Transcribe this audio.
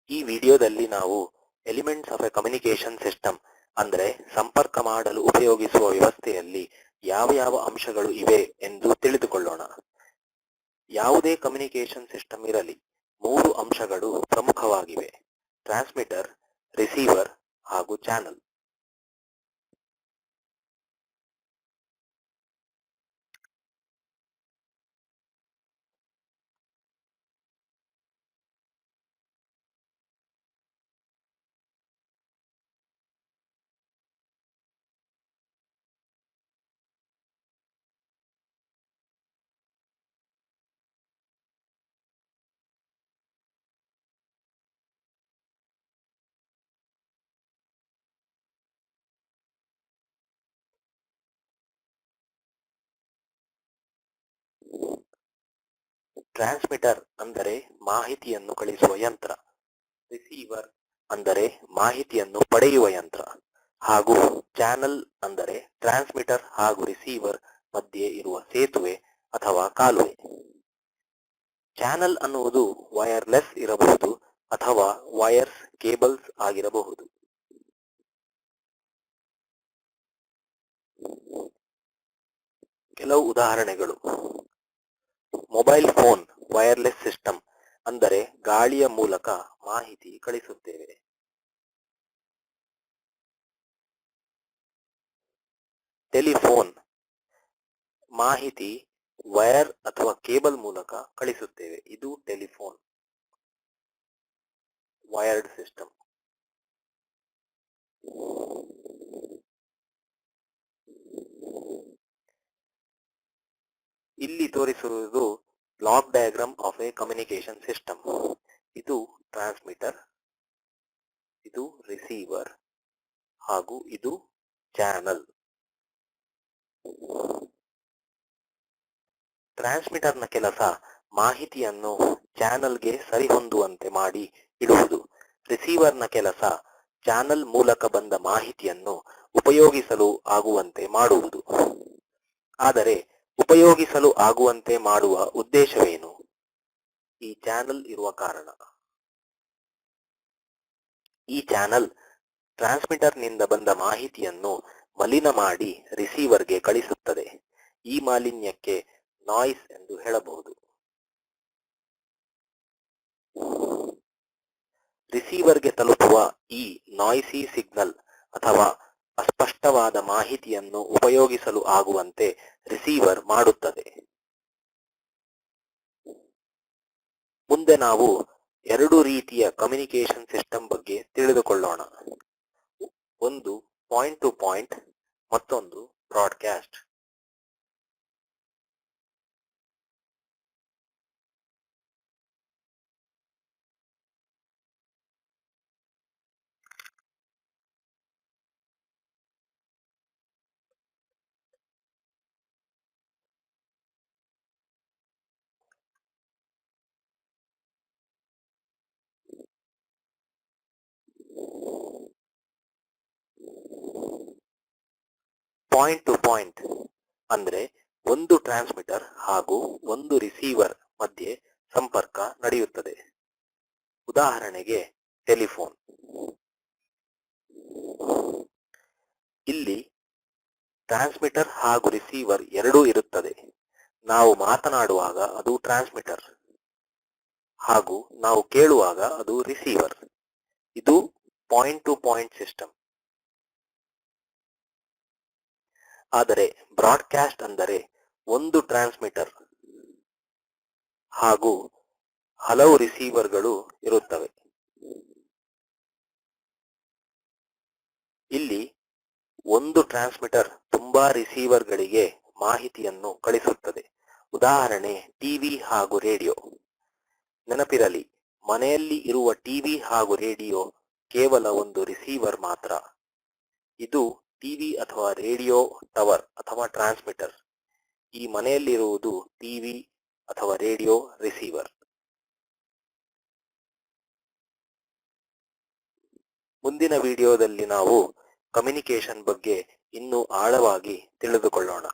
ಈ ವಿಡಿಯೋದಲ್ಲಿ ನಾವು elements of a communication system ಅಂದ್ರೆ ಸಂಪರ್ಕ ಮಾಡಲು ಉಪಯೋಗಿಸುವ ವ್ಯವಸ್ಥೆಯಲ್ಲಿ ಯಾವ ಯಾವ ಅಂಶಗಳು ಇವೆ ಎಂದು ತಿಳಿದುಕೊಳ್ಳೋಣ. ಯಾವುದೇ ಕಮ್ಯುನಿಕೇಶನ್ ಸಿಸ್ಟಮ್ ಇರಲಿ, 3 ಅಂಶಗಳು ಪ್ರಮುಖವಾಗಿವೆ: ಟ್ರಾನ್ಸ್ಮಿಟರ್, ರಿಸೀವರ್ ಹಾಗೂ ಚಾನಲ್. ಟ್ರಾನ್ಸ್ಮಿಟರ್ ಅಂದರೆ ಮಾಹಿತಿಯನ್ನು ಕಳಿಸುವ ಯಂತ್ರ, ರಿಸೀವರ್ ಅಂದರೆ ಮಾಹಿತಿಯನ್ನು ಪಡೆಯುವ ಯಂತ್ರ, ಹಾಗೂ ಚಾನಲ್ ಅಂದರೆ ಟ್ರಾನ್ಸ್ಮಿಟರ್ ಹಾಗೂ ರಿಸೀವರ್ ಮಧ್ಯೆ ಇರುವ ಸೇತುವೆ ಅಥವಾ ಕಾಲುವೆ. ಚಾನಲ್ ಅನ್ನುವುದು ವೈರ್ಲೆಸ್ ಇರಬಹುದು ಅಥವಾ ವೈರ್ಸ್, ಕೇಬಲ್ಸ್ ಆಗಿರಬಹುದು. ಕೆಲವು ಉದಾಹರಣೆಗಳು: ಮೊಬೈಲ್ ಫೋನ್ ವೈರ್ಲೆಸ್ ಸಿಸ್ಟಮ್ ಅಂದರೆ ಗಾಳಿಯ ಮೂಲಕ ಮಾಹಿತಿ ಕಳಿಸುತ್ತೇವೆ. ಟೆಲಿಫೋನ್ ಮಾಹಿತಿ ವೈರ್ ಅಥವಾ ಕೇಬಲ್ ಮೂಲಕ ಕಳಿಸುತ್ತೇವೆ, ಇದು ಟೆಲಿಫೋನ್ ವೈರ್ಡ್ ಸಿಸ್ಟಮ್. ಇಲ್ಲಿ ತೋರಿಸಿರುವುದು block diagram of a communication system. ಇದು ಟ್ರಾನ್ಸ್ಮಿಟರ್, ಇದು ರಿಸೀವರ್ ಹಾಗೂ ಇದು ಚಾನಲ್. ಟ್ರಾನ್ಸ್ಮಿಟರ್ನ ಕೆಲಸ ಮಾಹಿತಿಯನ್ನು ಚಾನಲ್ಗೆ ಸರಿಹೊಂದುವಂತೆ ಮಾಡಿ ಇಡುವುದು. ರಿಸೀವರ್ನ ಕೆಲಸ ಚಾನಲ್ ಮೂಲಕ ಬಂದ ಮಾಹಿತಿಯನ್ನು ಉಪಯೋಗಿಸಲು ಆಗುವಂತೆ ಮಾಡುವುದು. ಆದರೆ ಉಪಯೋಗಿಸಲು ಆಗುವಂತೆ ಮಾಡುವ ಉದ್ದೇಶವೇನು? ಈ ಚಾನಲ್ ಇರುವ ಕಾರಣ. ಈ ಚಾನಲ್ ಟ್ರಾನ್ಸ್ಮಿಟರ್ನಿಂದ ಬಂದ ಮಾಹಿತಿಯನ್ನು ಮಲಿನ ಮಾಡಿ ರಿಸೀವರ್ಗೆ ಕಳಿಸುತ್ತದೆ. ಈ ಮಾಲಿನ್ಯಕ್ಕೆ ನಾಯ್ಸ್ ಎಂದು ಹೇಳಬಹುದು. ರಿಸೀವರ್ಗೆ ತಲುಪುವ ಈ ನಾಯ್ಸಿ ಸಿಗ್ನಲ್ ಅಥವಾ ಅಸ್ಪಷ್ಟವಾದ ಮಾಹಿತಿಯನ್ನು ಉಪಯೋಗಿಸಲು ಆಗುವಂತೆ ರಿಸೀವರ್ ಮಾಡುತ್ತದೆ. ಮುಂದೆ ನಾವು 2 ರೀತಿಯ ಕಮ್ಯುನಿಕೇಶನ್ ಸಿಸ್ಟಮ್ ಬಗ್ಗೆ ತಿಳಿದುಕೊಳ್ಳೋಣ. ಒಂದು ಪಾಯಿಂಟ್ ಟು ಪಾಯಿಂಟ್, ಮತ್ತೊಂದು ಬ್ರಾಡ್ಕಾಸ್ಟ್. ಪಾಯಿಂಟ್ ಟು ಪಾಯಿಂಟ್ ಅಂದ್ರೆ ಒಂದು ಟ್ರಾನ್ಸ್ಮಿಟರ್ ಹಾಗೂ ಒಂದು ರಿಸೀವರ್ ಮಧ್ಯೆ ಸಂಪರ್ಕ ನಡೆಯುತ್ತದೆ. ಉದಾಹರಣೆಗೆ ಟೆಲಿಫೋನ್. ಇಲ್ಲಿ ಟ್ರಾನ್ಸ್ಮಿಟರ್ ಹಾಗೂ ರಿಸೀವರ್ ಎರಡೂ ಇರುತ್ತದೆ. ನಾವು ಮಾತನಾಡುವಾಗ ಅದು ಟ್ರಾನ್ಸ್ಮಿಟರ್ ಹಾಗೂ ನಾವು ಕೇಳುವಾಗ ಅದು ರಿಸೀವರ್. ಇದು ಪಾಯಿಂಟ್ ಟು ಪಾಯಿಂಟ್ ಸಿಸ್ಟಮ್. ಆದರೆ ಬ್ರಾಡ್ಕಾಸ್ಟ್ ಅಂದರೆ ಒಂದು ಟ್ರಾನ್ಸ್ಮಿಟರ್ ಹಾಗೂ ಹಲವು ರಿಸೀವರ್ಗಳು ಇರುತ್ತವೆ. ಇಲ್ಲಿ ಒಂದು ಟ್ರಾನ್ಸ್ಮಿಟರ್ ತುಂಬಾ ರಿಸೀವರ್ಗಳಿಗೆ ಮಾಹಿತಿಯನ್ನು ಕಳಿಸುತ್ತದೆ. ಉದಾಹರಣೆ ಟಿವಿ ಹಾಗೂ ರೇಡಿಯೋ. ನೆನಪಿರಲಿ, ಮನೆಯಲ್ಲಿ ಇರುವ ಟಿವಿ ಹಾಗೂ ರೇಡಿಯೋ ಕೇವಲ ಒಂದು ರಿಸೀವರ್ ಮಾತ್ರ. ಇದು ಟಿವಿ ಅಥವಾ ರೇಡಿಯೋ ಟವರ್ ಅಥವಾ ಟ್ರಾನ್ಸ್ಮಿಟರ್. ಈ ಮನೆಯಲ್ಲಿರುವುದು ಟಿವಿ ಅಥವಾ ರೇಡಿಯೋ ರಿಸೀವರ್. ಮುಂದಿನ ವಿಡಿಯೋದಲ್ಲಿ ನಾವು ಕಮ್ಯುನಿಕೇಶನ್ ಬಗ್ಗೆ ಇನ್ನೂ ಆಳವಾಗಿ ತಿಳಿದುಕೊಳ್ಳೋಣ.